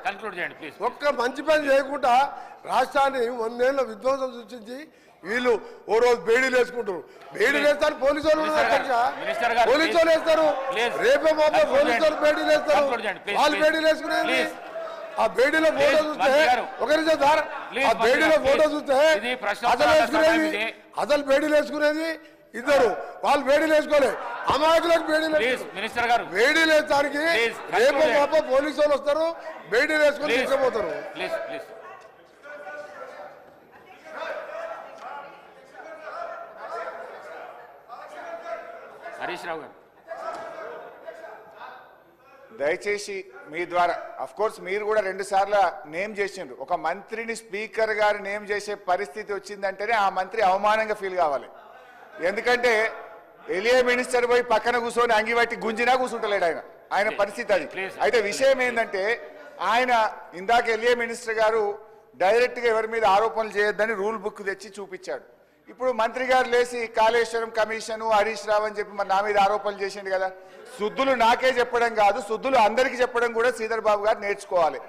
Conclude చేయండి please. ఒక్క మంచి పని చేయకుండా రాష్ట్రాన్ని 100 ఏళ్ళ విధ్వంసం సృష్టించి వీళ్ళు ఓ రోజు బేడీలు వేసుకుంటారు. బేడీలు వేస్తారు పోలీసు వాళ్ళు, పోలీసు వాళ్ళు వేస్తారు, రేపే మాప పోలీసు వాళ్ళు బేడీలు వేస్తారు, వాళ్ళు బేడీలు వేసుకునేది. ఆ బేడీలో ఫోటో చూస్తే ఒక నిమిషం సార్, ఆ బేడీలో ఫోటో చూస్తే అసలు బేడీలు వేసుకునేది ఇద్దరు, వాళ్ళు బేడీలు వేసుకోలేదు, అమాయకులకు బేడీలు బేడీలు వేయడానికి రేపు మాప పోలీసు వాళ్ళు వస్తారు, బేడీలు వేసుకొని తీసుకుపోతారు. హరీష్ రావు గారు దయచేసి మీ ద్వారా, అఫ్ కోర్స్ మీరు కూడా 2 సార్లు నేమ్ చేసిండ్రు. ఒక మంత్రిని స్పీకర్ గారు నేమ్ చేసే పరిస్థితి వచ్చిందంటేనే ఆ మంత్రి అవమానంగా ఫీల్ కావాలి. ఎందుకంటే ఎలియా మినిస్టర్ పోయి పక్కన కూర్చొని అంగిబట్టి గుంజినా కూర్చుంటలేడు ఆయన పరిస్థితి అది. అయితే విషయం ఏంటంటే ఆయన ఇందాక ఎలియా మినిస్టర్ గారు డైరెక్ట్గా ఎవరి మీద ఆరోపణలు చేయొద్దని రూల్ బుక్ తెచ్చి చూపించాడు. ఇప్పుడు మంత్రి గారు లేచి కాళేశ్వరం కమిషను హరీష్ రావు అని చెప్పి మరి నా మీద ఆరోపణలు చేసిండు కదా. శుద్ధులు నాకే చెప్పడం కాదు, శుద్ధులు అందరికీ చెప్పడం కూడా శ్రీధర్ బాబు గారు నేర్చుకోవాలి.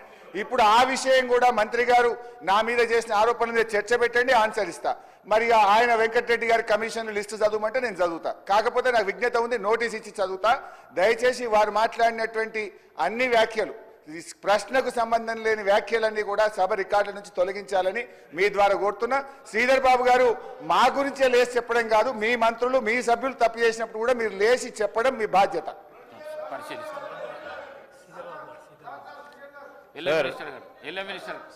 ఇప్పుడు ఆ విషయం కూడా మంత్రి గారు నా మీద చేసిన ఆరోపణల మీద చర్చ పెట్టండి, ఆన్సర్ ఇస్తా. మరి ఆయన వెంకటరెడ్డి గారి కమిషన్ లిస్టు చదవమంటే నేను చదువుతా, కాకపోతే నాకు విజ్ఞత ఉంది, నోటీస్ ఇచ్చి చదువుతా. దయచేసి వారు మాట్లాడినటువంటి అన్ని వ్యాఖ్యలు, ప్రశ్నకు సంబంధం లేని వ్యాఖ్యలన్నీ కూడా సభ రికార్డుల నుంచి తొలగించాలని మీ ద్వారా కోరుతున్నా. శ్రీధర్ బాబు గారు మా గురించే లేచి చెప్పడం కాదు, మీ మంత్రులు మీ సభ్యులు తప్పు చేసినప్పుడు కూడా మీరు లేచి చెప్పడం మీ బాధ్యత.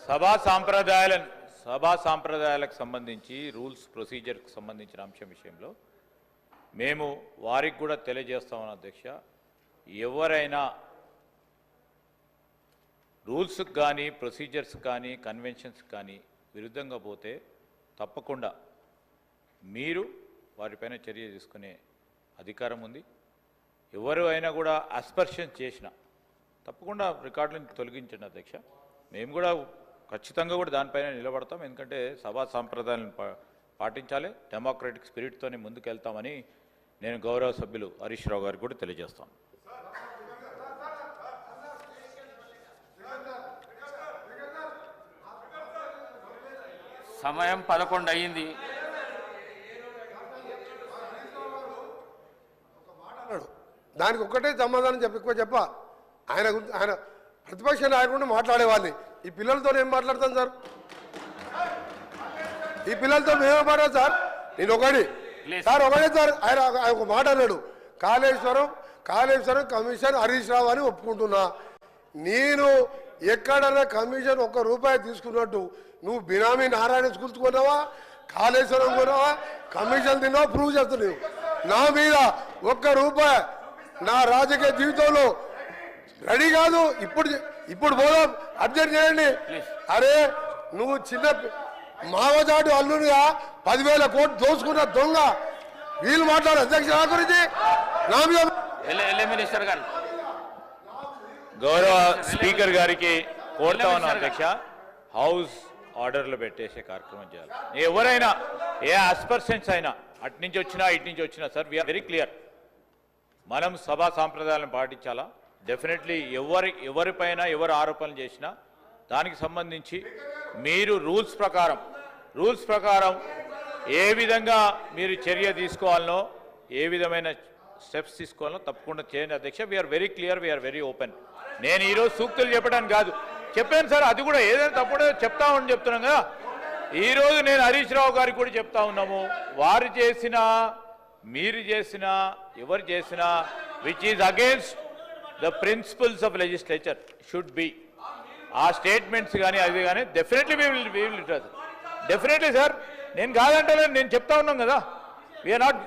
సభా సాంప్రదాయాలకు సంబంధించి రూల్స్ ప్రొసీజర్కి సంబంధించిన అంశం విషయంలో మేము వారికి కూడా తెలియజేస్తామని అధ్యక్ష, ఎవరైనా రూల్స్కి కానీ ప్రొసీజర్స్ కానీ కన్వెన్షన్స్ కానీ విరుద్ధంగా పోతే తప్పకుండా మీరు వారిపైన చర్య తీసుకునే అధికారం ఉంది. ఎవరు అయినా కూడా అస్పర్షన్ చేసినా తప్పకుండా రికార్డులను తొలగించండి అధ్యక్ష. మేము కూడా ఖచ్చితంగా కూడా దానిపైన నిలబడతాం, ఎందుకంటే సభా సాంప్రదాయాలను పాటించాలి, డెమోక్రటిక్ స్పిరిట్తోనే ముందుకెళ్తామని నేను గౌరవ సభ్యులు హరీష్ రావు గారికి కూడా తెలియజేస్తాను. సమయం 11 అయ్యింది. దానికి ఒక్కటే సమాధానం ఎక్కువ ఆయన ప్రతిపక్ష నాయకుడు మాట్లాడేవాళ్ళని ఈ పిల్లలతో ఏం మాట్లాడతాను సార్? ఈ పిల్లలతో మేమే మాట్లాడు సార్. నేను ఒకటే సార్ ఆయన ఒక మాట అన్నాడు, కాళేశ్వరం కమిషన్ హరీష్ రావు అని ఒప్పుకుంటున్నా. నేను ఎక్కడన్నా కమిషన్ ₹1 తీసుకున్నట్టు నువ్వు బినామీ నారాయణ స్కూల్స్ కొన్నావా, కాళేశ్వరం కొన్నావా, కమిషన్ తిన్నావా ప్రూవ్ చేస్తున్నావు. నా మీద ₹1 నా రాజకీయ జీవితంలో రెడీ కాదు. ఇప్పుడు పోదాం, అబ్జెక్ట్ చేయండి. అరే నువ్వు చిన్న మావజాటు అల్లునిగా 10,000 కోట్లు దోచుకున్న దొంగ, వీళ్ళు మాట్లాడు అధ్యక్ష నా గురించి నా మీద. గౌరవ స్పీకర్ గారికి కోరుతా ఉన్నాం అధ్యక్ష, హౌస్ ఆర్డర్లు పెట్టేసే కార్యక్రమం చేయాలి. ఎవరైనా ఏ అస్పర్షన్స్ అయినా అటు నుంచి వచ్చినా ఇటు నుంచి వచ్చినా సార్, వీఆర్ వెరీ క్లియర్, మనం సభా సాంప్రదాయాలను పాటించాలా. డెఫినెట్లీ ఎవరిపైన ఎవరు ఆరోపణలు చేసినా దానికి సంబంధించి మీరు రూల్స్ ప్రకారం ఏ విధంగా మీరు చర్య తీసుకోవాలనో, ఏ విధమైన స్టెప్స్ తీసుకోవాలనో తప్పకుండా చేయండి అధ్యక్ష. We're very clear, we're very open. నేను ఈరోజు సూక్తులు చెప్పడానికి కాదు, చెప్పాను సార్, అది కూడా ఏదైనా తప్పుడో చెప్తామని చెప్తున్నాం కదా. ఈరోజు నేను హరీష్ రావు గారికి కూడా చెప్తా ఉన్నాము, వారు చేసినా మీరు చేసినా ఎవరు చేసినా which is against the principles of legislature should be, ఆ స్టేట్మెంట్స్ కానీ అది కానీ డెఫినెట్లీ డెఫినెట్లీ సార్, నేను కాదంటే నేను చెప్తా ఉన్నాం కదా. We're not.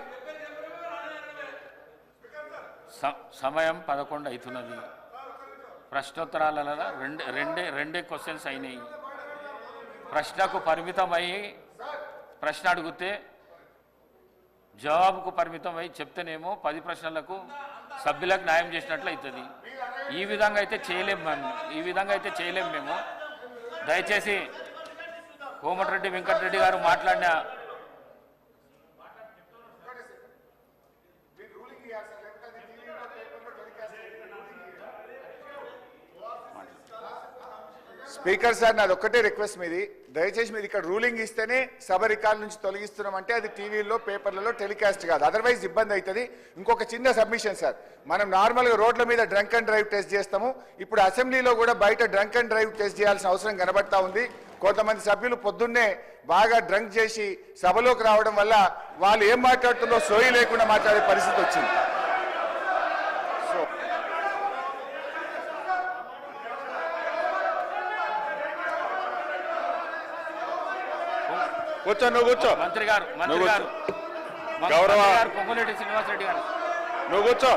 సమయం 11 అవుతున్నది. ప్రశ్నోత్తరాలలో రెండే క్వశ్చన్స్ అయినాయి. ప్రశ్నకు పరిమితమై ప్రశ్న అడిగితే జవాబుకు పరిమితమై చెప్తేనేమో 10 ప్రశ్నలకు సభ్యులకు న్యాయం చేసినట్లు అవుతుంది. ఈ విధంగా అయితే చేయలేము మేము. దయచేసి కోమటిరెడ్డి వెంకటరెడ్డి గారు మాట్లాడిన స్పీకర్ సార్ నాది ఒక్కటే రిక్వెస్ట్ మీది, దయచేసి మీరు ఇక్కడ రూలింగ్ ఇస్తేనే సభ రికార్డు నుంచి తొలగిస్తున్నామంటే అది టీవీలో పేపర్లలో టెలికాస్ట్ కాదు, అదర్వైజ్ ఇబ్బంది అవుతుంది. ఇంకొక చిన్న సబ్మిషన్ సార్, మనం నార్మల్గా రోడ్ల మీద డ్రంక్ అండ్ డ్రైవ్ టెస్ట్ చేస్తాము, ఇప్పుడు అసెంబ్లీలో కూడా బయట డ్రంక్ అండ్ డ్రైవ్ టెస్ట్ చేయాల్సిన అవసరం కనబడతా ఉంది. కొంతమంది సభ్యులు పొద్దున్నే బాగా డ్రంక్ చేసి సభలోకి రావడం వల్ల వాళ్ళు ఏం మాట్లాడుతుందో సోయి లేకుండా మాట్లాడే పరిస్థితి వచ్చింది. సో కూర్చో, నువ్వు కూర్చో, మంత్రి గారు గౌరవ పొంగులేటి శ్రీనివాసరెడ్డి గారు నువ్వు కూర్చో.